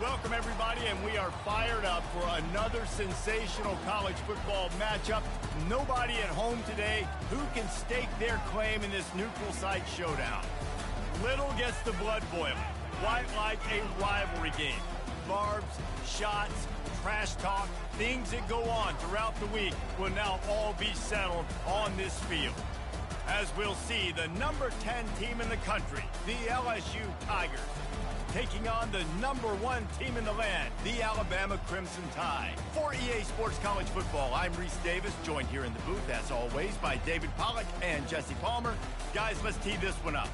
Welcome, everybody, and we are fired up for another sensational college football matchup. Nobody at home today who can stake their claim in this neutral site showdown. Little gets the blood boiling, quite like a rivalry game. Barbs, shots, trash talk, things that go on throughout the week will now all be settled on this field. As we'll see, the number 10 team in the country, the LSU Tigers, taking on the number 1 team in the land, the Alabama Crimson Tide. For EA Sports College Football, I'm Reese Davis, joined here in the booth, as always, by David Pollack and Jesse Palmer. Guys, let's tee this one up.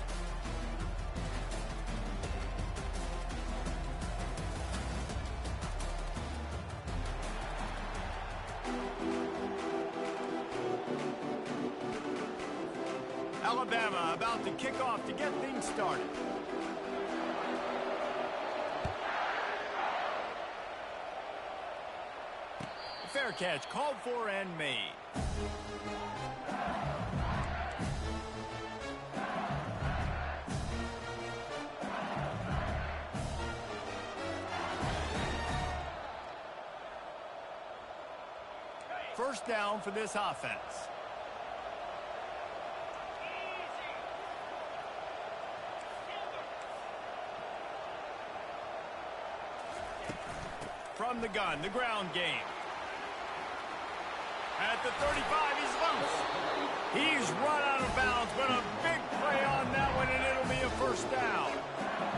Alabama about to kick off to get things started. Fair catch called for and made. First down for this offense. From the gun, the ground game. At the 35, he's loose. He's run out of bounds, but a big play on that one, and it'll be a first down.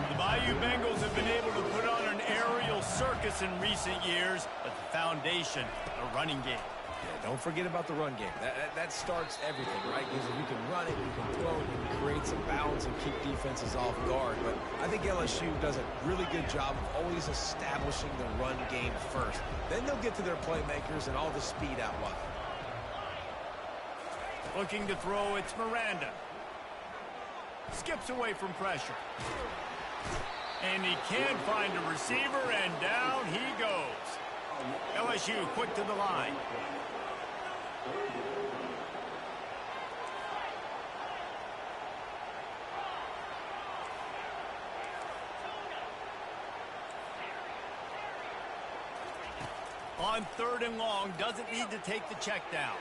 The Bayou Bengals have been able to put on an aerial circus in recent years, but the foundation, the running game. Yeah, don't forget about the run game. That starts everything, right? Because if you can run it, you can throw it, you can create some balance and keep defenses off guard. But I think LSU does a really good job of always establishing the run game first. Then they'll get to their playmakers and all the speed out wide. Looking to throw, it's Miranda. Skips away from pressure. And he can't find a receiver, and down he goes. LSU quick to the line. On 3rd and long, doesn't need to take the check down.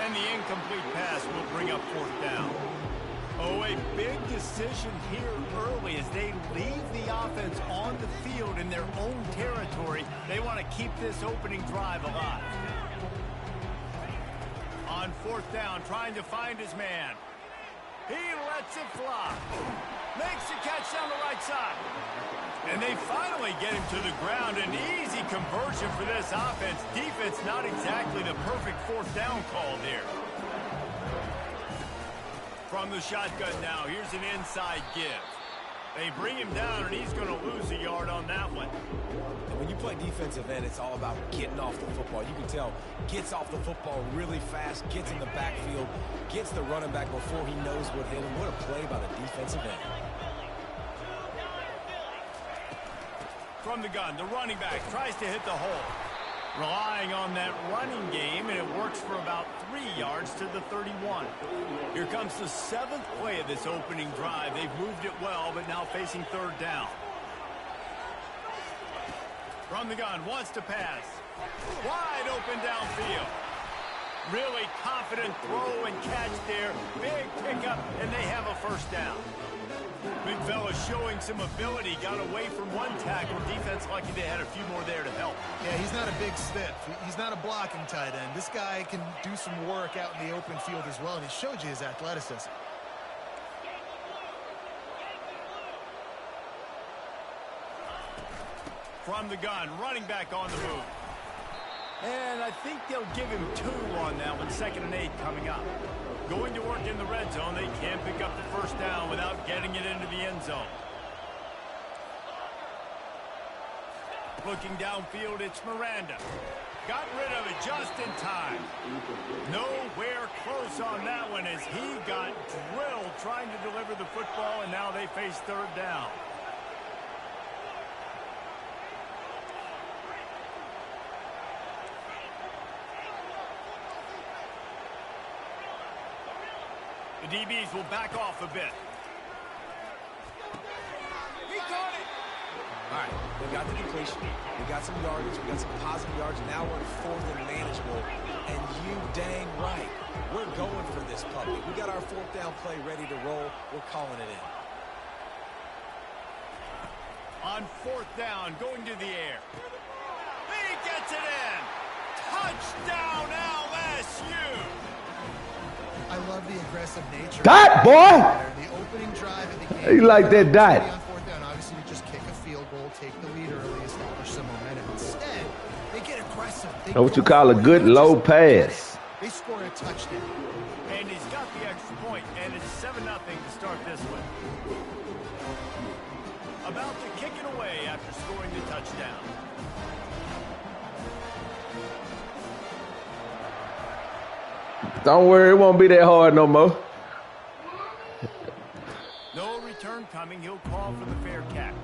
And the incomplete pass will bring up 4th down. Oh, a big decision here early as they leave the offense on the field in their own territory. They want to keep this opening drive alive. On 4th down, trying to find his man. He lets it fly. Makes the catch down the right side. And they finally get him to the ground. An easy conversion for this offense. Defense not exactly the perfect 4th down call there. From the shotgun now, here's an inside give. They bring him down, and he's going to lose a yard on that one. And when you play defensive end, it's all about getting off the football. You can tell, gets off the football really fast, gets in the backfield, gets the running back before he knows what hit him. What a play by the defensive end. From the gun, the running back tries to hit the hole. Relying on that running game, and it works for about 3 yards to the 31. Here comes the 7th play of this opening drive. They've moved it well, but now facing 3rd down. From the gun, wants to pass. Wide open downfield. Really confident throw and catch there. Big pickup, and they have a first down. Big fella showing some ability. Got away from one tackle. Defense lucky they had a few more there to help. Yeah, he's not a big stiff. He's not a blocking tight end. This guy can do some work out in the open field as well, and he showed you his athleticism. From the gun, running back on the move. And I think they'll give him 2 on that one. 2nd and 8 coming up. Going to work in the red zone. They can't pick up the first down without getting it into the end zone. Looking downfield, it's Miranda. Got rid of it just in time. Nowhere close on that one as he got drilled trying to deliver the football, and now they face 3rd down. The DBs will back off a bit. He caught it. All right. We got the completion. We got some yardage. We got some positive yards. Now we're fourth and manageable. And you dang right, we're going for this puppy. We got our fourth down play ready to roll. We're calling it in. On fourth down, going to the air. He gets it in. Touchdown, LSU. I love the aggressive nature. Dot, boy! The opening drive of the game. You like that dot? On fourth down, obviously, you just kick a field goal, take the lead early, establish some momentum. Instead, they get aggressive. That's what you call a good low pass. They score a touchdown. And he's got the extra point, and it's 7-0 to start this one. About to kick it away after scoring the touchdown. Don't worry, it won't be that hard no more. No return coming. He'll call for the fair catch.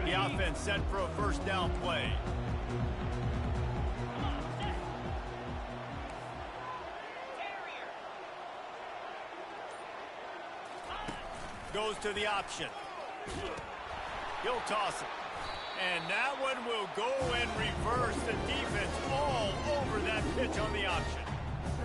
The offense set for a first down play. Goes to the option. He'll toss it. And that one will go and reverse. The defense all over that pitch on the option.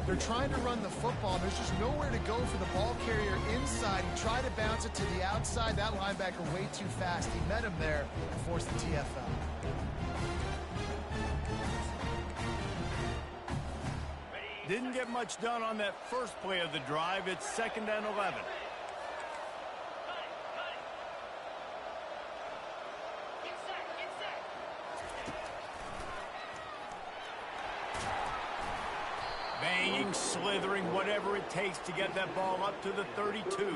They're trying to run the football. There's just nowhere to go for the ball carrier inside. He tried to bounce it to the outside. That linebacker way too fast. He met him there and forced the TFL. Didn't get much done on that first play of the drive. It's 2nd and 11. Banging, slithering, whatever it takes to get that ball up to the 32.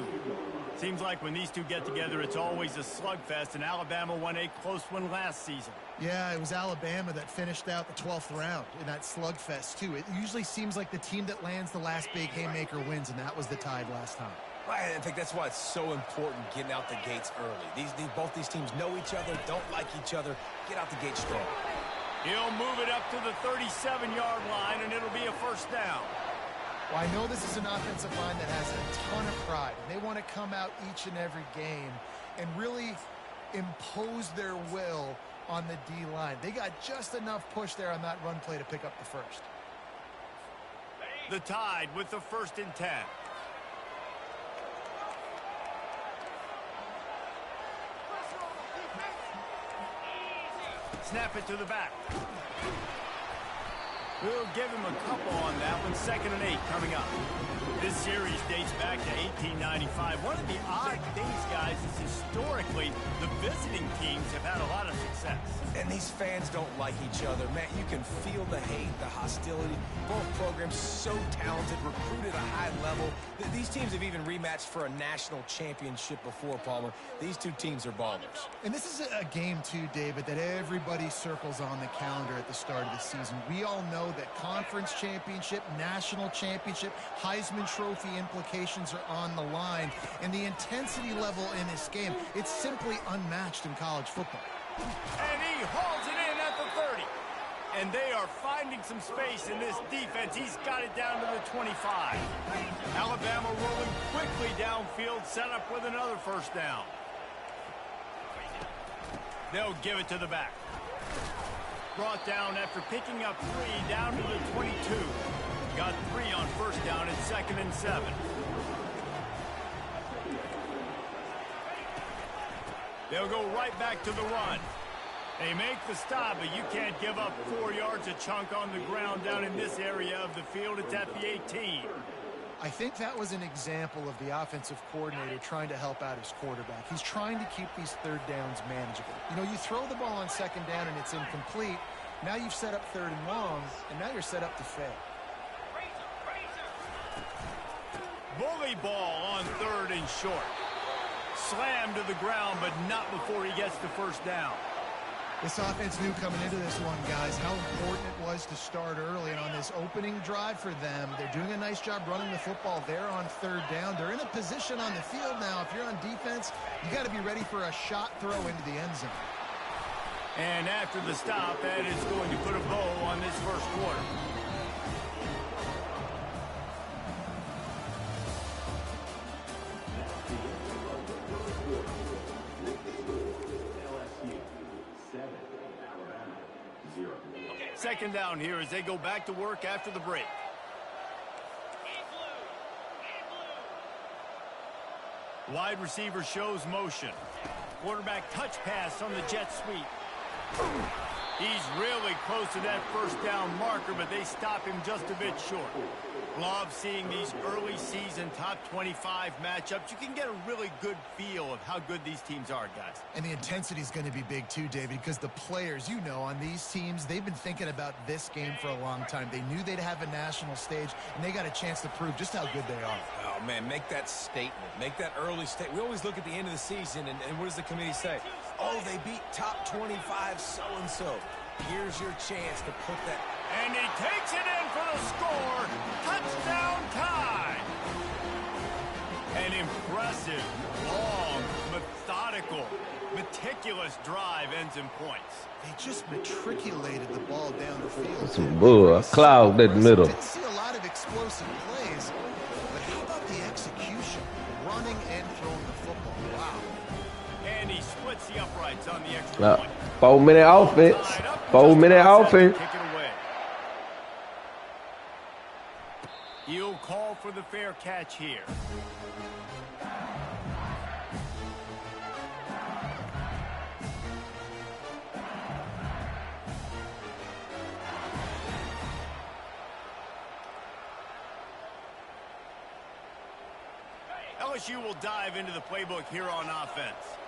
Seems like when these two get together, it's always a slugfest, and Alabama won a close one last season. Yeah, it was Alabama that finished out the 12th round in that slugfest, too. It usually seems like the team that lands the last big haymaker wins, and that was the Tide last time. I think that's why it's so important getting out the gates early. Both these teams know each other, don't like each other. Get out the gate strong. He'll move it up to the 37-yard line, and it'll be a first down. Well, I know this is an offensive line that has a ton of pride. They want to come out each and every game and really impose their will on the D-line. They got just enough push there on that run play to pick up the first. The Tide with the 1st and 10. Snap it to the back. We'll give him a couple on that one. 2nd and 8 coming up. This series dates back to 1895. One of the odd things, guys, is historically the visiting teams have had a lot of success. And these fans don't like each other. Man, you can feel the hate, the hostility. Both programs so talented, recruited at a high level. These teams have even rematched for a national championship before, Palmer. These two teams are ballers. And this is a game, too, David, that everybody circles on the calendar at the start of the season. We all know that conference championship, national championship, Heisman Trophy implications are on the line. And the intensity level in this game, it's simply unmatched in college football. And he hauls it in at the 30. And they are finding some space in this defense. He's got it down to the 25. Alabama rolling quickly downfield, set up with another first down. They'll give it to the back. Brought down after picking up 3 down to the 22. Got 3 on first down at 2nd and 7. They'll go right back to the run. They make the stop, but you can't give up 4 yards a chunk on the ground down in this area of the field. It's at the 18. I think that was an example of the offensive coordinator trying to help out his quarterback. He's trying to keep these third downs manageable. You know, you throw the ball on 2nd down and it's incomplete. Now you've set up 3rd and long, and now you're set up to fail. Bully ball on 3rd and short. Slammed to the ground, but not before he gets the first down. This offense knew coming into this one, guys, how important it was to start early. And on this opening drive for them, they're doing a nice job running the football there on third down. They're in a position on the field now. If you're on defense, you got to be ready for a shot throw into the end zone. And after the stop, that is going to put a bow on this first quarter. Second down here as they go back to work after the break. Wide receiver shows motion. Quarterback touch pass on the jet sweep. He's really close to that first down marker, but they stop him just a bit short. Love seeing these early season top 25 matchups. You can get a really good feel of how good these teams are, guys. And the intensity is going to be big too, David, because the players, you know, on these teams, they've been thinking about this game for a long time. They knew they'd have a national stage, and they got a chance to prove just how good they are. Oh, man, make that statement. Make that early statement. We always look at the end of the season, and what does the committee say? Oh, they beat top 25 so-and-so. Here's your chance to put that. And he takes it in for the score. Touchdown tie. An impressive, long, methodical, meticulous drive ends in points. They just matriculated the ball down the field. Some bull. Cloud in the middle. Didn't see a lot of explosive plays, but how about the execution? Running and throwing the football. Wow. And he splits the uprights on the extra point. 4-minute offense. 4-minute offense. Kick it away. He'll call for the fair catch here. LSU will dive into the playbook here on offense.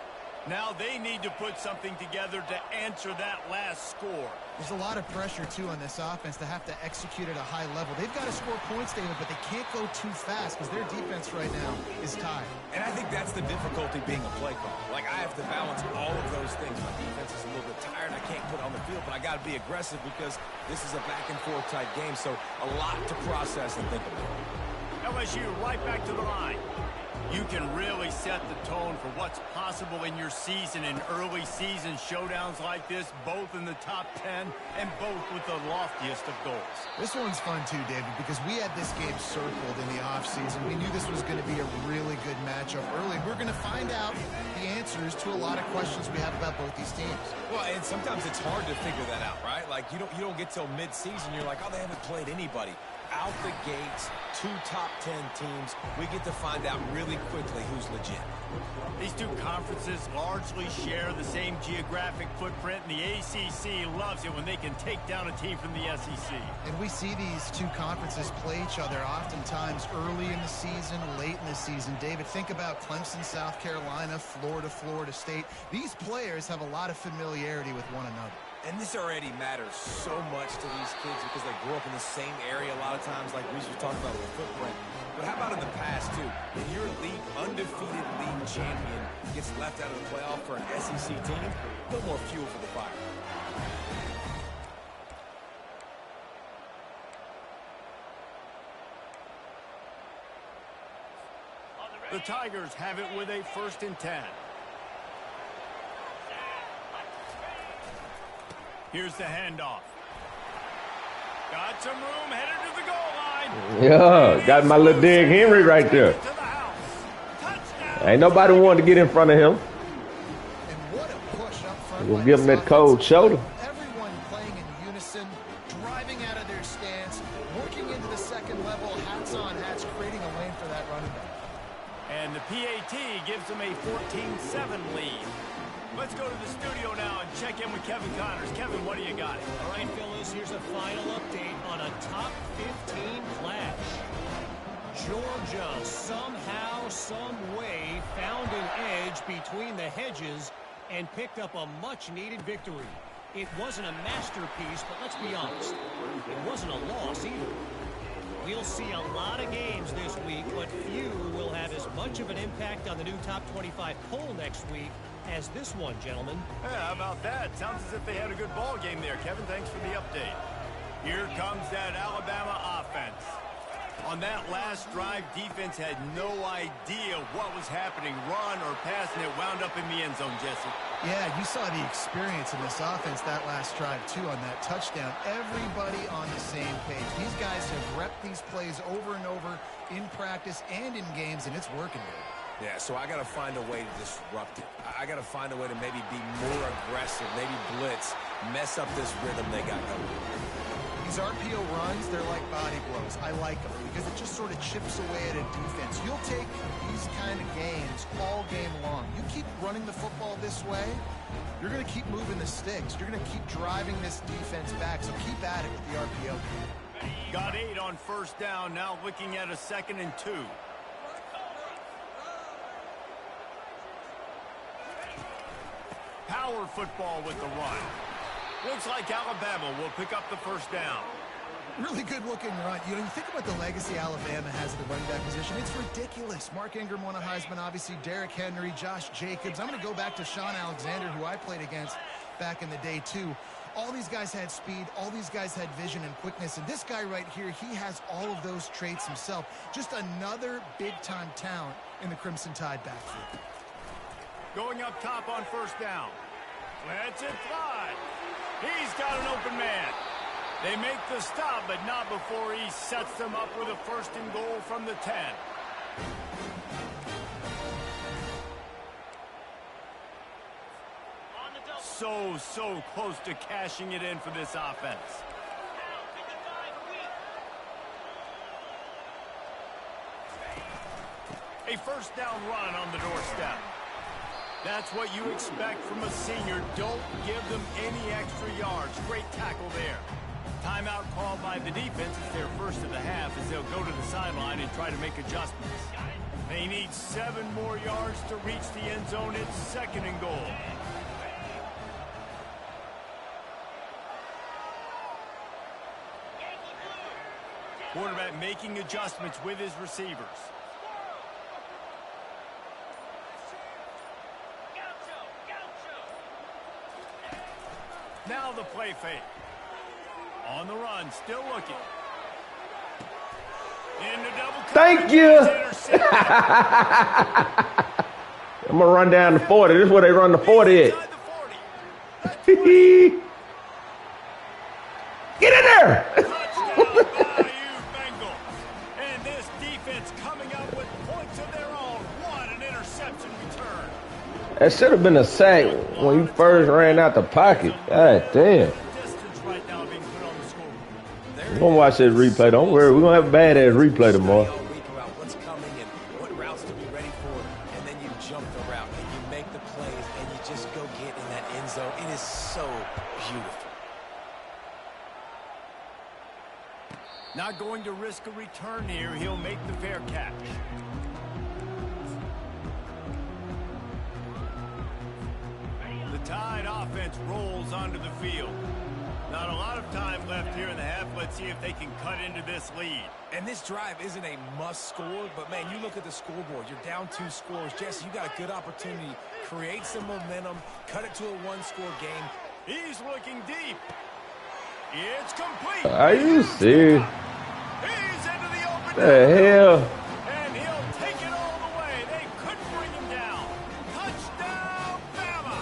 Now they need to put something together to answer that last score. There's a lot of pressure, too, on this offense to have to execute at a high level. They've got to score points, David, but they can't go too fast because their defense right now is tied. And I think that's the difficulty being a play call. Like, I have to balance all of those things. My defense is a little bit tired. I can't put it on the field, but I got to be aggressive because this is a back-and-forth type game, so a lot to process and think about. LSU right back to the line. You can really set the tone for what's possible in your season in early season showdowns like this, both in the top 10 and both with the loftiest of goals. This one's fun too, David, because we had this game circled in the offseason. We knew this was going to be a really good matchup early. We're going to find out the answers to a lot of questions we have about both these teams. Well, and sometimes it's hard to figure that out, right? Like, you don't get till mid-season. You're like, oh, they haven't played anybody. Out the gates, 2 top 10 teams. We get to find out really quickly who's legit. These two conferences largely share the same geographic footprint, and the ACC loves it when they can take down a team from the SEC. And we see these two conferences play each other oftentimes early in the season, late in the season. David, think about Clemson, South Carolina, Florida, Florida State. These players have a lot of familiarity with one another. And this already matters so much to these kids because they grew up in the same area a lot of times, like Reese was talking about with the footprint. But how about in the past, too? When your undefeated league champion gets left out of the playoff for an SEC team, a little more fuel for the fire. The Tigers have it with a 1st and 10. Here's the handoff. Got some room, headed to the goal line. Yeah, got my little Derrick Henry right there. Ain't nobody wanted to get in front of him. And what a push up front. We'll give him that cold shoulder. Everyone playing in unison, driving out of their stance, working into the second level, hats on hats, creating a lane for that running back. And the PAT gives them a 14-7 lead. Let's go to the studio now and check in with Kevin Connors. Kevin, what do you got? All right, fellas, here's a final update on a top 15 clash. Georgia somehow, some way found an edge between the hedges and picked up a much-needed victory. It wasn't a masterpiece, but let's be honest, it wasn't a loss either. We'll see a lot of games this week, but few will have as much of an impact on the new top 25 poll next week as this one, gentlemen. Yeah, how about that? Sounds as if they had a good ball game there, Kevin. Thanks for the update. Here comes that Alabama offense. On that last drive, defense had no idea what was happening, run or pass, and it wound up in the end zone, Jesse. Yeah, you saw the experience in this offense that last drive, too, on that touchdown. Everybody on the same page. These guys have repped these plays over and over in practice and in games, and it's working, man. Yeah, so I got to find a way to disrupt it. I got to find a way to maybe be more aggressive, maybe blitz, mess up this rhythm they got going. These RPO runs, they're like body blows. I like them because it just sort of chips away at a defense. You'll take these kind of games all game long. You keep running the football this way, you're going to keep moving the sticks. You're going to keep driving this defense back, so keep at it with the RPO. Got 8 on first down, now looking at a 2nd and 2. Power football with the run. Looks like Alabama will pick up the first down. Really good-looking run. You know, you think about the legacy Alabama has at the running back position. It's ridiculous. Mark Ingram won a Heisman, obviously. Derrick Henry, Josh Jacobs. I'm going to go back to Sean Alexander, who I played against back in the day, too. All these guys had speed. All these guys had vision and quickness. And this guy right here, he has all of those traits himself. Just another big-time talent in the Crimson Tide backfield. Going up top on first down. Lets it fly. He's got an open man. They make the stop, but not before he sets them up with a 1st and goal from the 10. So close to cashing it in for this offense. A first down run on the doorstep. That's what you expect from a senior. Don't give them any extra yards. Great tackle there. Timeout called by the defense. It's their first of the half as they'll go to the sideline and try to make adjustments. They need 7 more yards to reach the end zone. It's 2nd and goal. Quarterback making adjustments with his receivers. Now the play fake. On the run, still looking. Into double coverage. Thank you. I'm going to run down the 40. This is where they run the 40 at. Get in there. Touchdown, Bayou Bengals. And this defense coming up with points of their own. What an interception return. That should have been a sack when you first ran out the pocket. God damn. We're going to watch this replay. Don't worry. We're going to have a badass replay tomorrow. What's coming and what routes to be ready for, and then you jump the route and you make the plays and you just go get in that end zone. It is so beautiful. Not going to risk a return here. He'll make the fair catch. The Tide offense rolls onto the field. Not a lot of time left here in the half. Let's see if they can cut into this lead. And this drive isn't a must score, but man, you look at the scoreboard. You're down 2 scores. Jesse, you got a good opportunity. Create some momentum. Cut it to a 1-score game. He's looking deep. It's complete. Are you serious? He's into the open. The hell? And he'll take it all the way. They couldn't bring him down. Touchdown, Bama.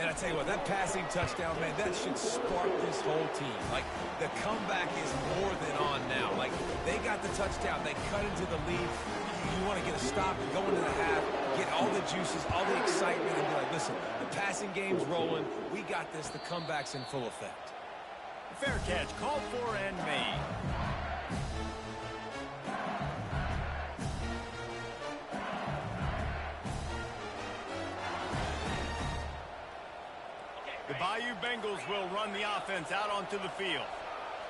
And I tell you what, that passing touchdown, man, that should spark this whole team. Like, the comeback is more than on now. Like, they got the touchdown. They cut into the lead. You want to get a stop and go into the half, get all the juices, all the excitement, and be like, listen, the passing game's rolling. We got this. The comeback's in full effect. Fair catch called for and made. The Bayou Bengals will run the offense out onto the field.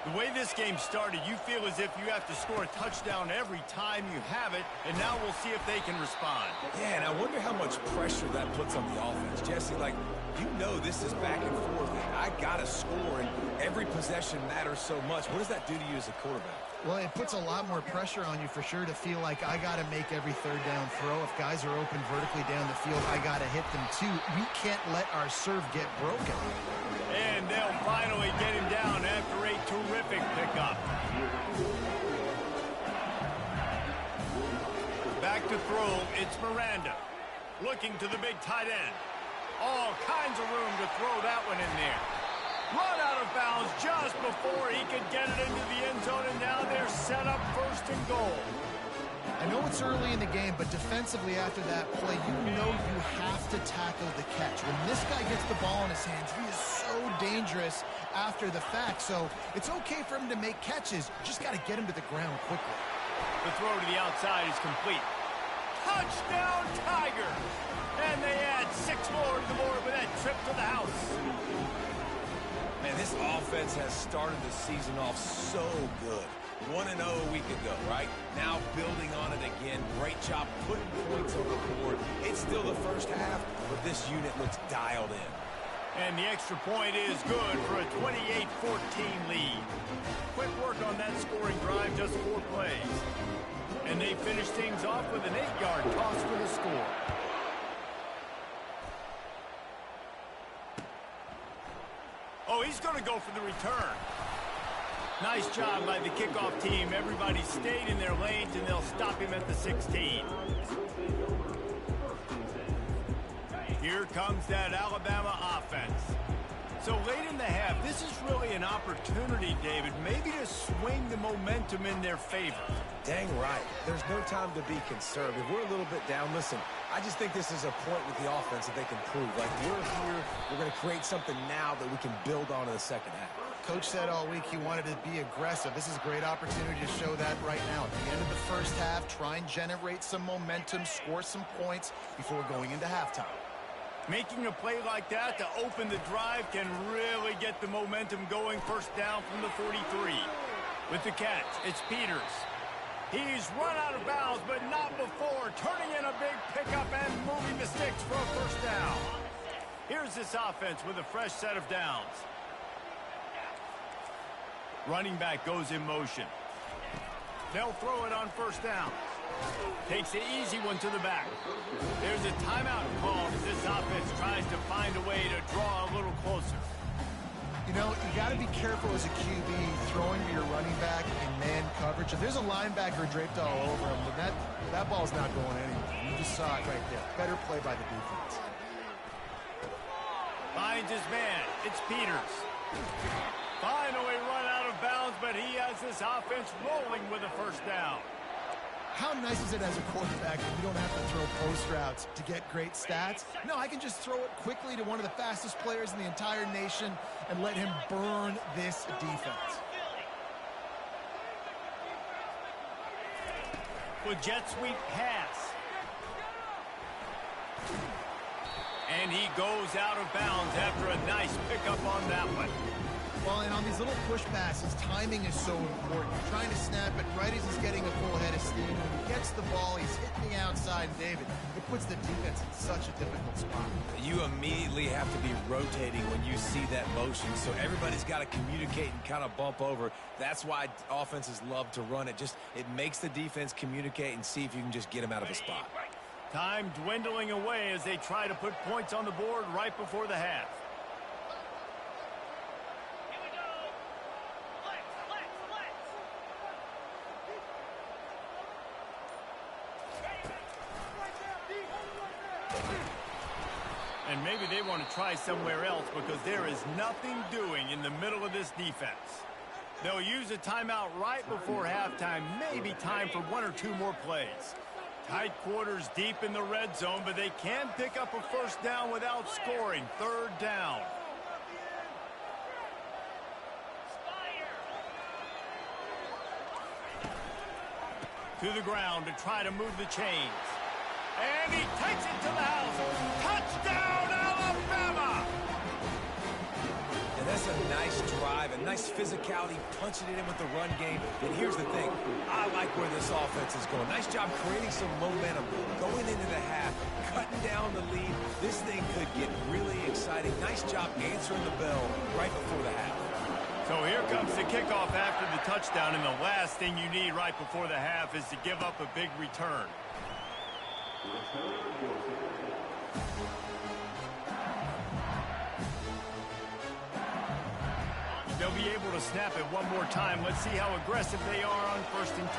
The way this game started, you feel as if you have to score a touchdown every time you have it, and now we'll see if they can respond. Yeah, and I wonder how much pressure that puts on the offense. Jesse, like, you know this is back and forth. I got to score, and every possession matters so much. What does that do to you as a quarterback? Well, it puts a lot more pressure on you for sure to feel like I got to make every third down throw. If guys are open vertically down the field, I got to hit them too. We can't let our serve get broken. And they'll finally get him down after a terrific pickup. Back to throw, it's Miranda. Looking to the big tight end. All kinds of room to throw that one in there. Run out of bounds just before he could get it into the end zone, and now they're set up first and goal. I know it's early in the game, but defensively after that play, you know you have to tackle the catch. When this guy gets the ball in his hands, he is so dangerous after the fact. So it's okay for him to make catches. You just got to get him to the ground quickly. The throw to the outside is complete. Touchdown, Tiger! And they add 6 more to the board with that trip to the house. Man, this offense has started the season off so good. 1-0 a week ago, right? Now building on it again. Great job putting points on the board. It's still the first half, but this unit looks dialed in. And the extra point is good for a 28-14 lead. Quick work on that scoring drive, just 4 plays. And they finish things off with an 8-yard toss for the score. Oh, he's going to go for the return. Nice job by the kickoff team. Everybody stayed in their lanes, and they'll stop him at the 16. Here comes that Alabama offense. So late in the half, this is really an opportunity, David, maybe to swing the momentum in their favor. Dang right. There's no time to be conservative. We're a little bit down. Listen, I just think this is a point with the offense that they can prove. Like, we're here, we're going to create something now that we can build on in the second half. Coach said all week he wanted to be aggressive. This is a great opportunity to show that right now. At the end of the first half, try and generate some momentum, score some points before going into halftime. Making a play like that to open the drive can really get the momentum going. First down from the 43. With the catch, it's Peters. He's run out of bounds, but not before. Turning in a big pickup and moving the sticks for a first down. Here's this offense with a fresh set of downs. Running back goes in motion. They'll throw it on first down. Takes the easy one to the back. There's a timeout called as this offense tries to find a way to draw a little closer. You know, you got to be careful as a QB throwing to your running back in man coverage. If there's a linebacker draped all over him, then that ball's not going anywhere. You just saw it right there. Better play by the defense. Finds his man. It's Peters. Finally run out of bounds, but he has this offense rolling with a first down. How nice is it as a quarterback that you don't have to throw post routes to get great stats? No, I can just throw it quickly to one of the fastest players in the entire nation and let him burn this defense. With jet sweep pass. And he goes out of bounds after a nice pickup on that one. Well, and on these little push passes, timing is so important. You're trying to snap it right as he's getting a full head of steam. When he gets the ball, he's hitting the outside, and David, it puts the defense in such a difficult spot. You immediately have to be rotating when you see that motion, so everybody's got to communicate and kind of bump over. That's why offenses love to run it. It makes the defense communicate and see if you can just get them out of a spot. Time dwindling away as they try to put points on the board right before the half. And maybe they want to try somewhere else because there is nothing doing in the middle of this defense. They'll use a timeout right before halftime, maybe time for 1 or 2 more plays. Tight quarters deep in the red zone, but they can pick up a first down without scoring. Third down. To the ground to try to move the chains. And he takes it to the house. Touchdown, Alabama! And that's a nice drive, a nice physicality, punching it in with the run game. And here's the thing. I like where this offense is going. Nice job creating some momentum, going into the half, cutting down the lead. This thing could get really exciting. Nice job answering the bell right before the half. So So here comes the kickoff after the touchdown, and the last thing you need right before the half is to give up a big return. They'll be able to snap it one more time. Let's see how aggressive they are on 1st and 10.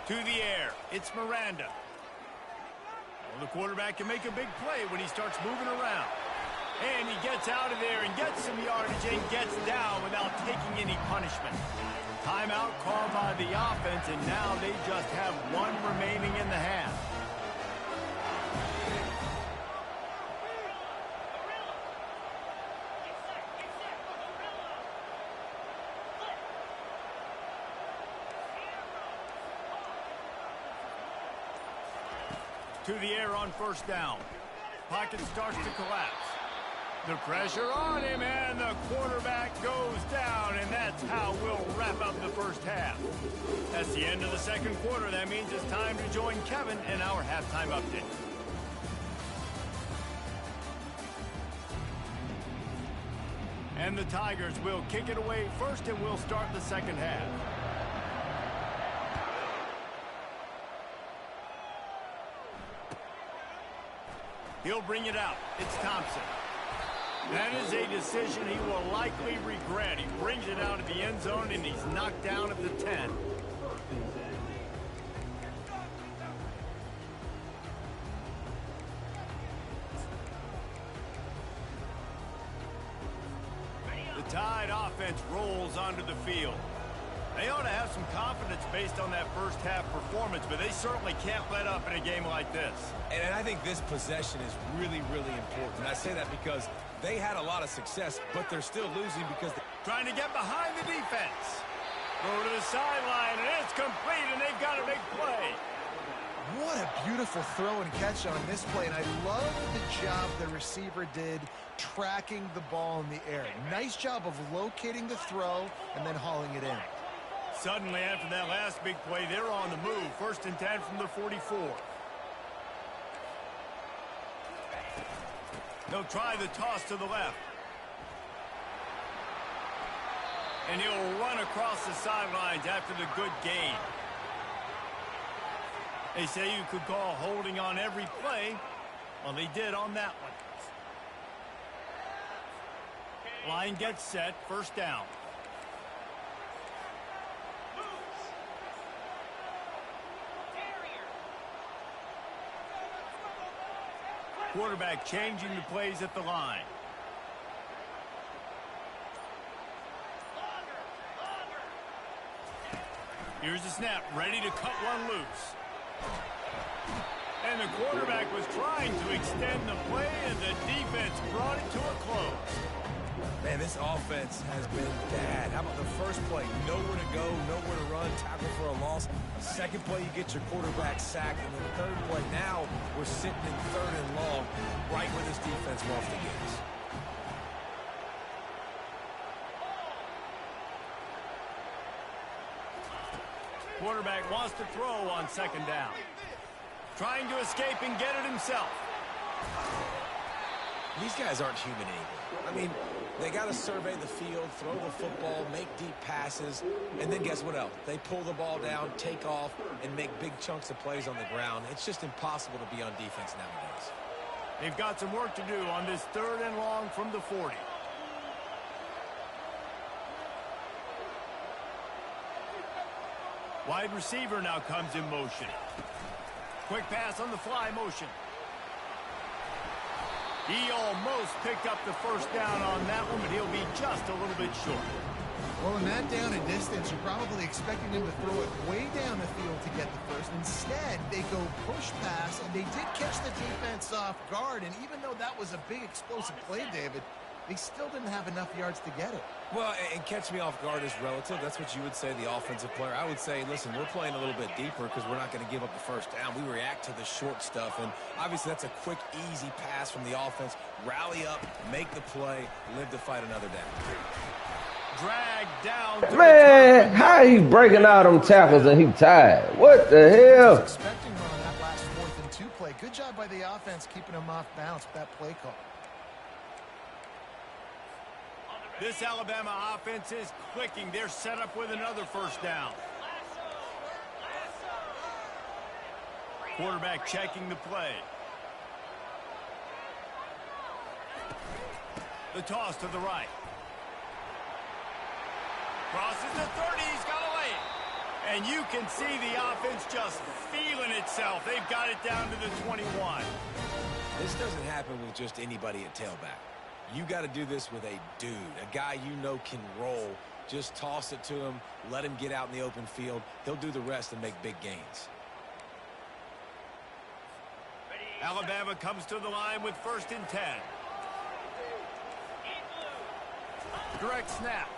To the air, it's Miranda. Well, the quarterback can make a big play when he starts moving around. And he gets out of there and gets some yardage and gets down without taking any punishment. Timeout called by the offense, and now they just have one remaining in the half. To the air on 1st down. Pocket starts to collapse. The pressure on him, and the quarterback goes down, and that's how we'll wrap up the 1st half. That's the end of the 2nd quarter. That means it's time to join Kevin in our halftime update. And the Tigers will kick it away first, and we'll start the 2nd half. He'll bring it out. It's Thompson. That is a decision he will likely regret. He brings it out of the end zone, and he's knocked down at the 10. The Tide offense rolls onto the field. They ought to have some confidence based on that 1st half performance, but they certainly can't let up in a game like this. And I think this possession is really, really important. I say that because they had a lot of success, but they're still losing because they're trying to get behind the defense. Go to the sideline, and it's complete, and they've got a big play. What a beautiful throw and catch on this play, and I love the job the receiver did tracking the ball in the air. Nice job of locating the throw and then hauling it in. Suddenly, after that last big play, they're on the move. 1st and 10 from the 44. They'll try the toss to the left. And he'll run across the sidelines after the good gain. They say you could call holding on every play. Well, they did on that one. Line gets set. 1st down. Quarterback changing the plays at the line. Here's the snap, ready to cut one loose. And the quarterback was trying to extend the play, and the defense brought it to a close. Man, this offense has been bad. How about the 1st play? Nowhere to go, nowhere to run, tackle for a loss. 2nd play, you get your quarterback sacked. And the 3rd play, now we're sitting in 3rd and long, right where this defense wants to get us. Quarterback wants to throw on 2nd down. Trying to escape and get it himself. These guys aren't human anymore. I mean, they got to survey the field, throw the football, make deep passes, and then guess what else? They pull the ball down, take off, and make big chunks of plays on the ground. It's just impossible to be on defense nowadays. They've got some work to do on this 3rd and long from the 40. Wide receiver now comes in motion. Quick pass on the fly motion. He almost picked up the 1st down on that one, but he'll be just a little bit short. Well, in that down and distance, you're probably expecting him to throw it way down the field to get the 1st. Instead, they go push pass, and they did catch the defense off guard. And even though that was a big explosive play, David, They still didn't have enough yards to get it. Well, and catch me off guard is relative. That's what you would say, the offensive player. I would say, listen, we're playing a little bit deeper because we're not going to give up the first down. We react to the short stuff, and obviously that's a quick, easy pass from the offense. Rally up, make the play, live to fight another down. Dragged down. Man, how he breaking out them tackles and he tired? What the hell? Expecting him on that last 4th and 2 play. Good job by the offense keeping him off balance with that play call. This Alabama offense is clicking. They're set up with another first down. Quarterback checking the play. The toss to the right. Crosses the 30. He's got to lay it. And you can see the offense just feeling itself. They've got it down to the 21. This doesn't happen with just anybody at tailback. You got to do this with a dude, a guy you know can roll. Just toss it to him, let him get out in the open field. He'll do the rest and make big gains. Alabama comes to the line with 1st and 10. Direct snap.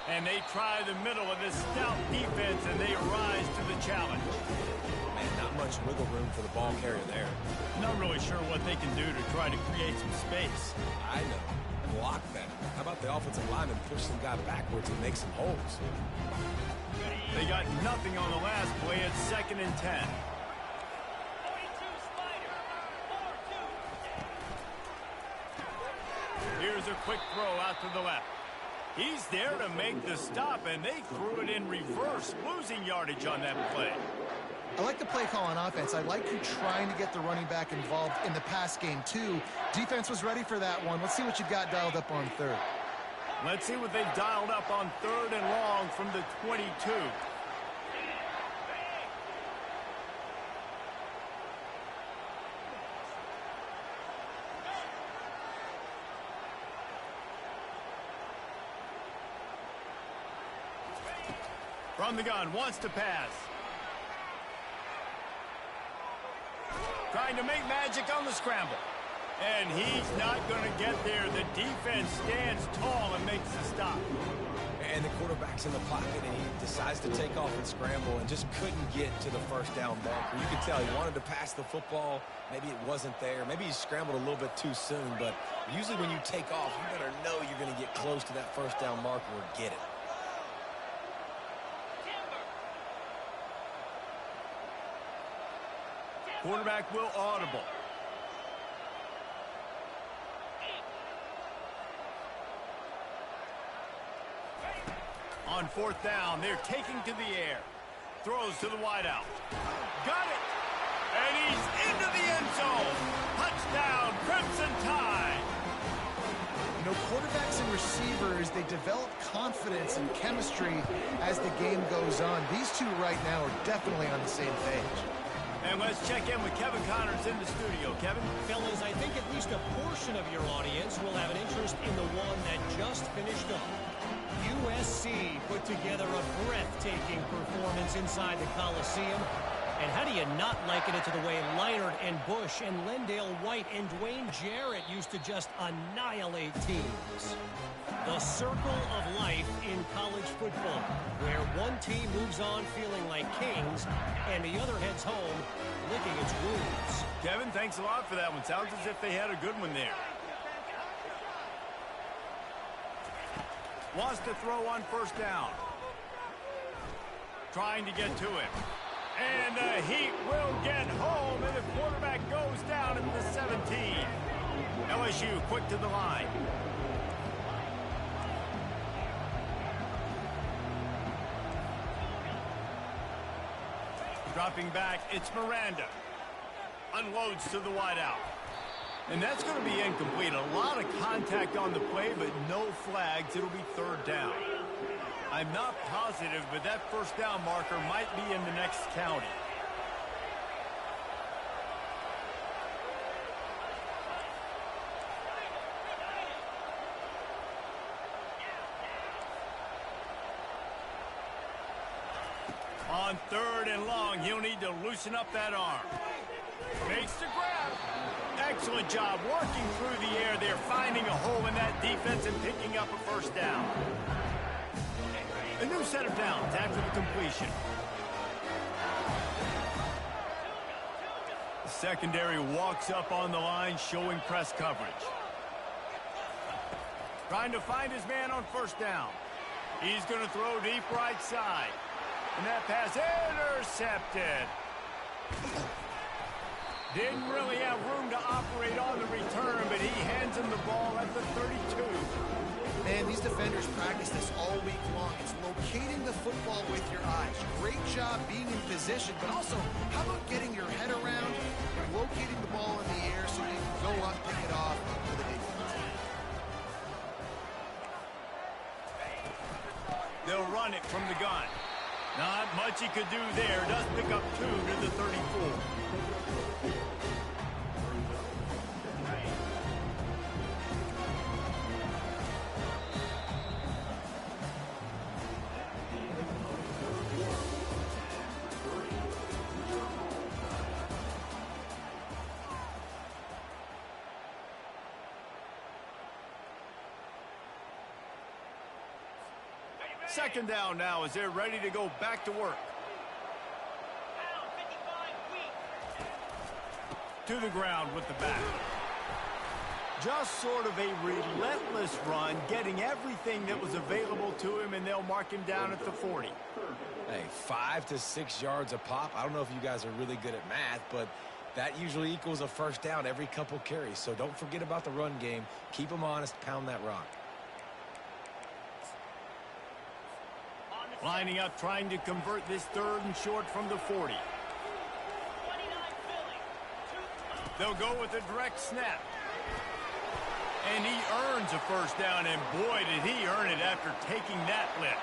And they try the middle of this stout defense, and they rise to the challenge. Man, not much wiggle room for the ball carrier there. Not really sure what they can do to try to create some space. I know. Block better. How about the offensive lineman push some guy backwards and make some holes? They got nothing on the last play. It's 2nd and 10. Here's a quick throw out to the left. He's there to make the stop, and they threw it in reverse, losing yardage on that play. I like the play call on offense. I like you trying to get the running back involved in the pass game, too. Defense was ready for that one. Let's see what you got dialed up on 3rd. Let's see what they've dialed up on 3rd and long from the 22. From the gun, wants to pass. Trying to make magic on the scramble. And he's not going to get there. The defense stands tall and makes the stop. And the quarterback's in the pocket, and he decides to take off and scramble and just couldn't get to the first down marker. You could tell he wanted to pass the football. Maybe it wasn't there. Maybe he scrambled a little bit too soon. But usually when you take off, you better know you're going to get close to that first down marker or get it. Quarterback will audible. On 4th down, they're taking to the air. Throws to the wideout. Got it! And he's into the end zone. Touchdown, Crimson Tide. You know, quarterbacks and receivers, they develop confidence and chemistry as the game goes on. These two right now are definitely on the same page. And let's check in with Kevin Connors in the studio. Kevin? Fellas, I think at least a portion of your audience will have an interest in the one that just finished up. USC put together a breathtaking performance inside the Coliseum. And how do you not liken it to the way Leinart and Bush and Lendale White and Dwayne Jarrett used to just annihilate teams? The circle of life in college football, where one team moves on feeling like kings and the other heads home licking its wounds. Kevin, thanks a lot for that one. Sounds as if they had a good one there. Wants to throw on 1st down. Trying to get to it. And the Heat will get home, and the quarterback goes down at the 17. LSU quick to the line. Dropping back, it's Miranda. Unloads to the wideout. And that's going to be incomplete. A lot of contact on the play, but no flags. It'll be 3rd down. I'm not positive, but that first down marker might be in the next county. On 3rd and long, he'll need to loosen up that arm. Makes the grab. Excellent job working through the air there, finding a hole in that defense and picking up a first down. A new set of downs after the completion. The secondary walks up on the line, showing press coverage. Trying to find his man on first down. He's going to throw deep right side. And that pass intercepted. Didn't really have room to operate on the return, but he hands him the ball at the 32. Man, these defenders practice this all week long. It's locating the football with your eyes. Great job being in position, but also, how about getting your head around and locating the ball in the air so you can go up, pick it off for the defense. They'll run it from the gun. Not much he could do there. Does pick up 2 to the 34. Second down now as they're ready to go back to work. To the ground with the back. Just sort of a relentless run, getting everything that was available to him, and they'll mark him down at the 40. Hey, 5 to 6 yards a pop. I don't know if you guys are really good at math, but that usually equals a first down every couple carries. So don't forget about the run game. Keep them honest, pound that rock. Lining up, trying to convert this 3rd and short from the 40. They'll go with a direct snap. And he earns a first down, and boy, did he earn it after taking that lift.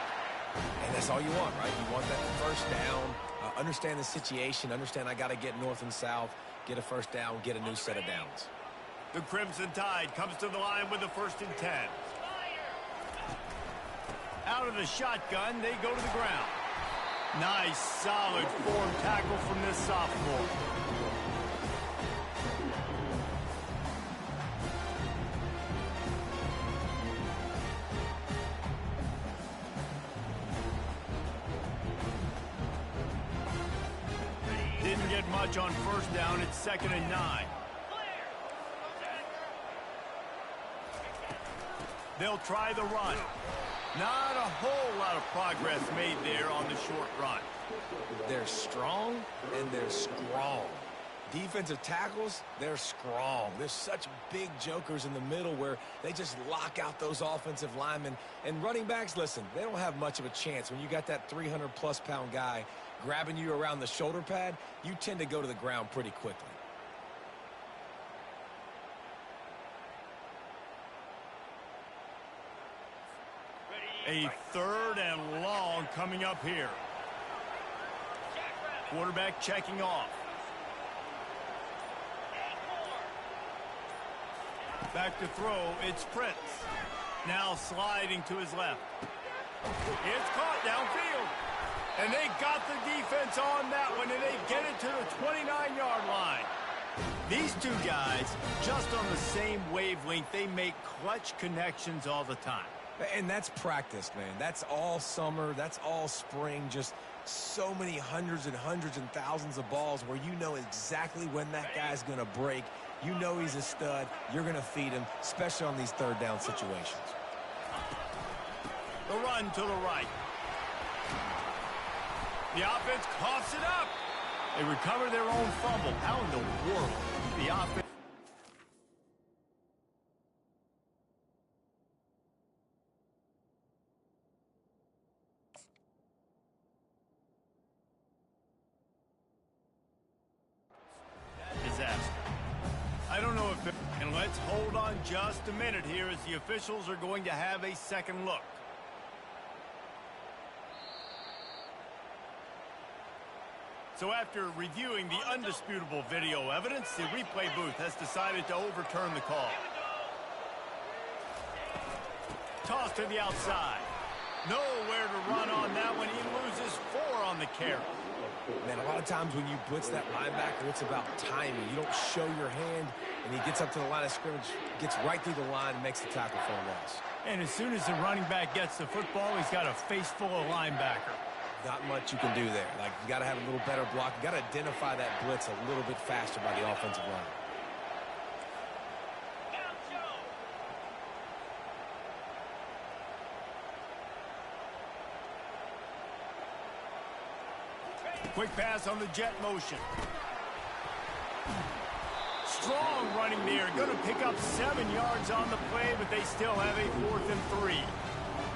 And that's all you want, right? You want that first down, understand the situation, understand I got to get north and south, get a first down, get a new set of downs. The Crimson Tide comes to the line with a 1st and 10. Out of the shotgun, they go to the ground. Nice, solid form tackle from this sophomore. Didn't get much on first down. It's 2nd and 9. They'll try the run. Not a whole lot of progress made there on the short run. They're strong and they're strong. Defensive tackles, they're strong. There's such big jokers in the middle where they just lock out those offensive linemen. And running backs, listen, they don't have much of a chance. When you got that 300-plus pound guy grabbing you around the shoulder pad, you tend to go to the ground pretty quickly. A 3rd and long coming up here. Quarterback checking off. Back to throw, it's Prince. Now sliding to his left. It's caught downfield. And they got the defense on that one, and they get it to the 29-yard line. These two guys, just on the same wavelength, they make clutch connections all the time. And that's practice, man. That's all summer. That's all spring. Just so many hundreds and thousands of balls where you know exactly when that guy's going to break. You know he's a stud. You're going to feed him, especially on these 3rd down situations. The run to the right. The offense coughs it up. They recover their own fumble. How in the world the offense... disaster. I don't know if... And let's hold on just a minute here as the officials are going to have a second look. So after reviewing the undisputable video evidence, the replay booth has decided to overturn the call. Toss to the outside. Nowhere to run on that one. He loses 4 on the carry. Man, a lot of times when you blitz that linebacker, it's about timing. You don't show your hand. And he gets up to the line of scrimmage, gets right through the line, and makes the tackle for a loss. And as soon as the running back gets the football, he's got a face full of linebacker. Not much you can do there. Like, you got to have a little better block. You got to identify that blitz a little bit faster by the offensive line. Quick pass on the jet motion. Strong running there. Going to pick up 7 yards on the play, but they still have a 4th and 3.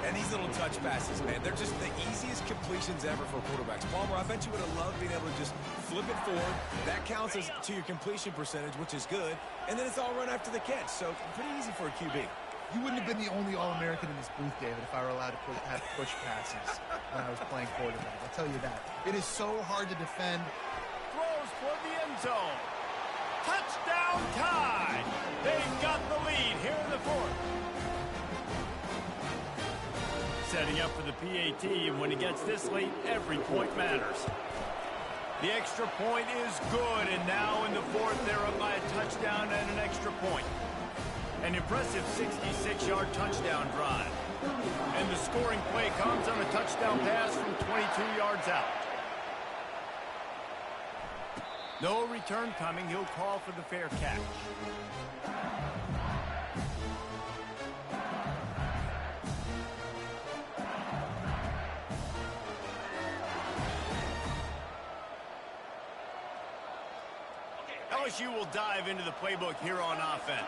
And these little touch passes, man, they're just the easiest completions ever for quarterbacks. Palmer, I bet you would have loved being able to just flip it forward. That counts as to your completion percentage, which is good. And then it's all run after the catch. So pretty easy for a QB. You wouldn't have been the only All-American in this booth, David, if I were allowed to have push passes when I was playing quarterback. I'll tell you that. It is so hard to defend. Throws for the end zone. Touchdown tie. They've got the lead here in the 4th. Setting up for the PAT, and when he gets this late, every point matters. The extra point is good, and now in the 4th, they're up by a touchdown and an extra point. An impressive 66-yard touchdown drive. And the scoring play comes on a touchdown pass from 22 yards out. No return coming. He'll call for the fair catch. LSU will dive into the playbook here on offense.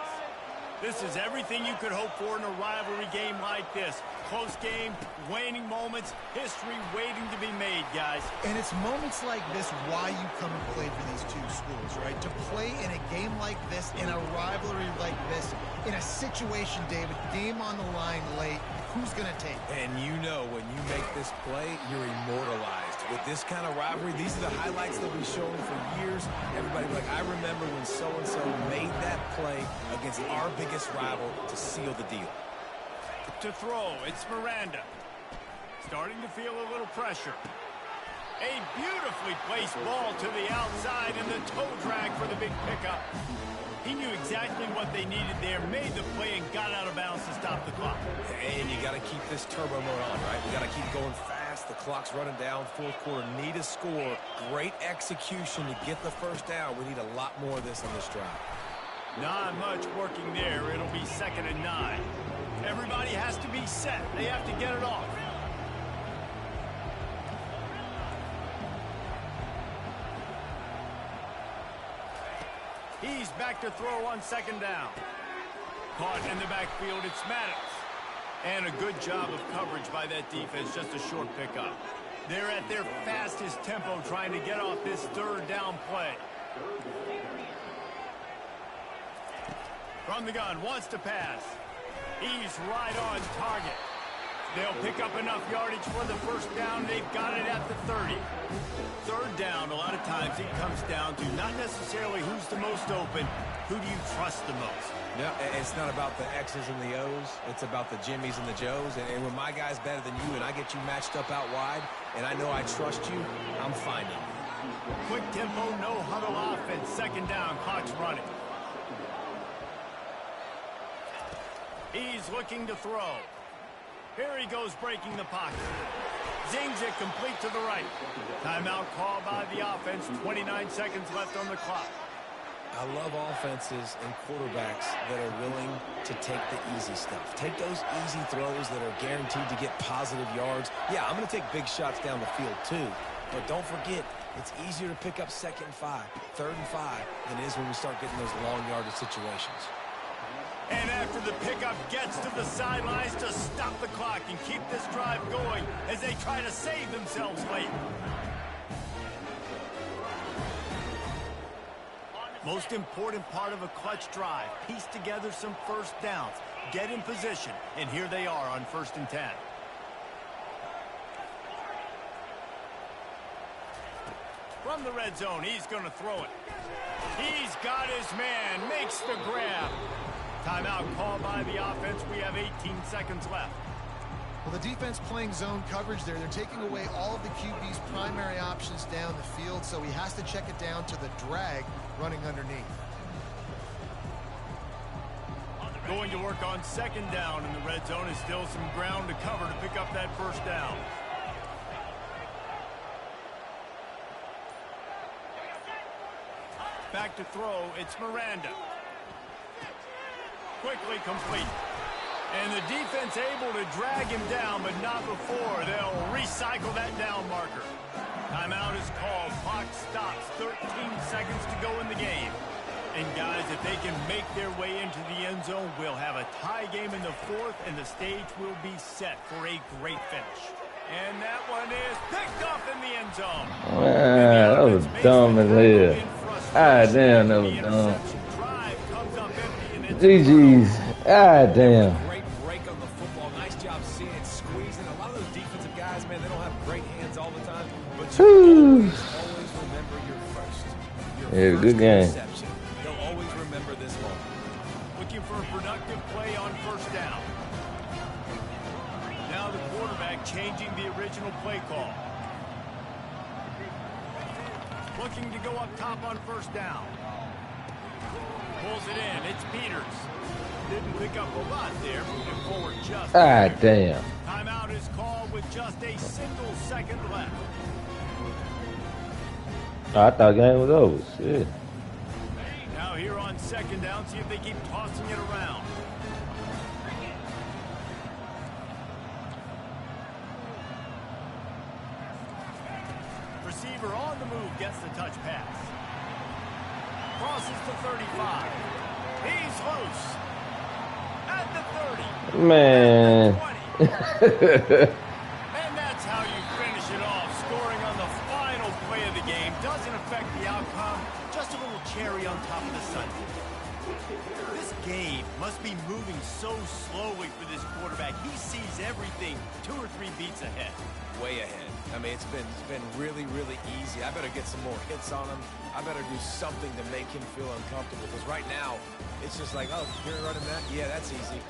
This is everything you could hope for in a rivalry game like this. Close game, waning moments, history waiting to be made, guys. And it's moments like this why you come and play for these two schools, right? To play in a game like this, in a rivalry like this, in a situation, David, game on the line late, who's going to take it? And you know when you make this play, you're immortalized. With this kind of rivalry, these are the highlights they'll be showing for years. Everybody will be like, I remember when so-and-so made that play against our biggest rival to seal the deal. To throw, it's Miranda. Starting to feel a little pressure. A beautifully placed ball to the outside and the toe drag for the big pickup. He knew exactly what they needed there, made the play, and got out of bounds to stop the clock. And you got to keep this turbo mode on, right? We got to keep going fast. The clock's running down. 4th quarter, need a score. Great execution to get the first down. We need a lot more of this on this drive. Not much working there. It'll be 2nd and 9. Everybody has to be set. They have to get it off. He's back to throw on 2nd down. Caught in the backfield, it's Maddox. And a good job of coverage by that defense, just a short pickup. They're at their fastest tempo trying to get off this 3rd down play. From the gun, wants to pass. He's right on target. They'll pick up enough yardage for the 1st down. They've got it at the 30. 3rd down, a lot of times it comes down to not necessarily who's the most open, who do you trust the most? Yeah, it's not about the X's and the O's. It's about the Jimmies and the Joes. And when my guy's better than you and I get you matched up out wide and I know I trust you, I'm finding you. Quick tempo, no huddle offense. 2nd down, clock's running. He's looking to throw. Here he goes breaking the pocket. Zings it complete to the right. Timeout call by the offense. 29 seconds left on the clock. I love offenses and quarterbacks that are willing to take the easy stuff. Take those easy throws that are guaranteed to get positive yards. Yeah, I'm going to take big shots down the field too. But don't forget, it's easier to pick up 2nd and 5, 3rd and 5 than it is when we start getting those long yardage situations. And after the pickup gets to the sidelines to stop the clock and keep this drive going as they try to save themselves late. Most important part of a clutch drive, piece together some 1st downs, get in position, and here they are on 1st and 10. From the red zone, he's going to throw it. He's got his man, makes the grab. Timeout called by the offense. We have 18 seconds left. Well, the defense playing zone coverage there. They're taking away all of the QB's primary options down the field, so he has to check it down to the drag running underneath. Going to work on second down in the red zone. Is still some ground to cover to pick up that first down. Back to throw, it's Miranda. Quickly complete. And the defense able to drag him down, but not before. They'll recycle that down marker. Timeout is called. Clock stops. 13 seconds to go in the game. And guys, if they can make their way into the end zone, we'll have a tie game in the fourth, and the stage will be set for a great finish. And that one is picked off in the end zone. Man, that was dumb as hell. Ah, damn, that was dumb. GG's. Ah, damn. Great break on the football. Nice job seeing it, squeezing. A lot of those defensive guys, man, they don't have great hands all the time. But you always remember your first. Yeah, good game. They'll always remember this moment. Looking for a productive play on first down. Now the quarterback changing the original play call. Looking to go up top on first down. Pulls it in. It's Peters. Didn't pick up a lot there. Moving forward just. Ah, damn. Timeout is called with just a single second left. Oh, I thought the game was over. Shit. Now here on second down, see if they keep tossing it around. Receiver on the move gets the touch pass. Crosses to 35. He's loose. At the 30. Man. And that's how you finish it off. Scoring on the final play of the game doesn't affect the outcome. Just a little cherry on top of the sundae. This game must be moving so slowly for this quarterback. He sees everything 2 or 3 beats ahead. Way ahead. I mean, it's been really, really easy. I better get some more hits on him. I better do something to make him feel uncomfortable. Because right now, it's just like, oh, you're running that? Yeah, that's easy.